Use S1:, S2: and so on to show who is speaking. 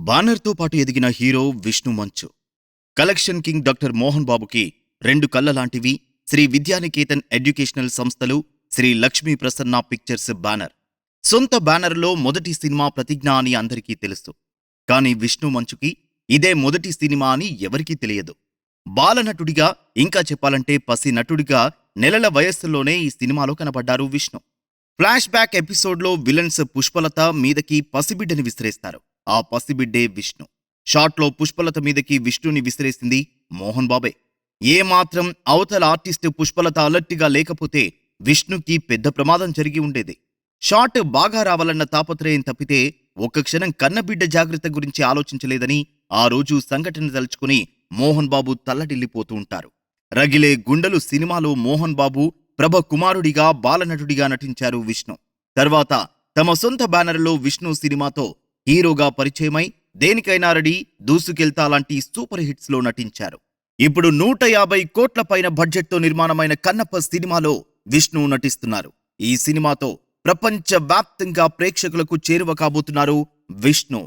S1: బానర్తో పాటు ఎదిగిన హీరో విష్ణు మంచు. కలెక్షన్ కింగ్ డాక్టర్ మోహన్ బాబుకి 2 కళ్ళ లాంటివి శ్రీ విద్యానికేతన్ ఎడ్యుకేషనల్ సంస్థలు, శ్రీ లక్ష్మీ ప్రసన్న పిక్చర్స్ బ్యానర్. సొంత బ్యానర్లో మొదటి సినిమా ప్రతిజ్ఞ అని అందరికీ తెలుసు. కానీ విష్ణు మంచుకి ఇదే మొదటి సినిమా అని ఎవరికీ తెలియదు. బాలనటుడిగా, ఇంకా చెప్పాలంటే పసి నటుడిగా నెలల వయస్సులోనే ఈ సినిమాలో కనబడ్డారు విష్ణు. ఫ్లాష్ బ్యాక్ ఎపిసోడ్లో విలన్స్ పుష్పలత మీదకి పసిబిడ్డని విసిరేస్తారు. ఆ పసిబిడ్డే విష్ణు. షాట్లో పుష్పలత మీదకి విష్ణుని విసిరేసింది మోహన్ బాబే. ఏమాత్రం అవతల ఆర్టిస్టు పుష్పలత అలర్ట్గా లేకపోతే విష్ణుకి పెద్ద ప్రమాదం జరిగి ఉండేది. షాట్ బాగా రావాలన్న తాపత్రయం తప్పితే ఒక్క క్షణం కన్నబిడ్డ జాగ్రత్త గురించి ఆలోచించలేదని ఆ రోజు సంఘటన తలుచుకుని మోహన్ బాబు తల్లడిల్లిపోతూ ఉంటారు. రగిలే గుండెలు సినిమాలో మోహన్ బాబు ప్రభ కుమారుడిగా, బాలనటుడిగా నటించారు విష్ణు. తర్వాత తమ సొంత బ్యానర్లో విష్ణు సినిమాతో హీరోగా పరిచయమై దేనికైనా రెడీ, దూసుకెళ్తా లాంటి సూపర్ హిట్స్ లో నటించారు. ఇప్పుడు 150 కోట్ల పైన బడ్జెట్తో నిర్మాణమైన కన్నప్ప సినిమాలో విష్ణు నటిస్తున్నారు. ఈ సినిమాతో ప్రపంచ వ్యాప్తంగా ప్రేక్షకులకు చేరువ కాబోతున్నారు విష్ణు.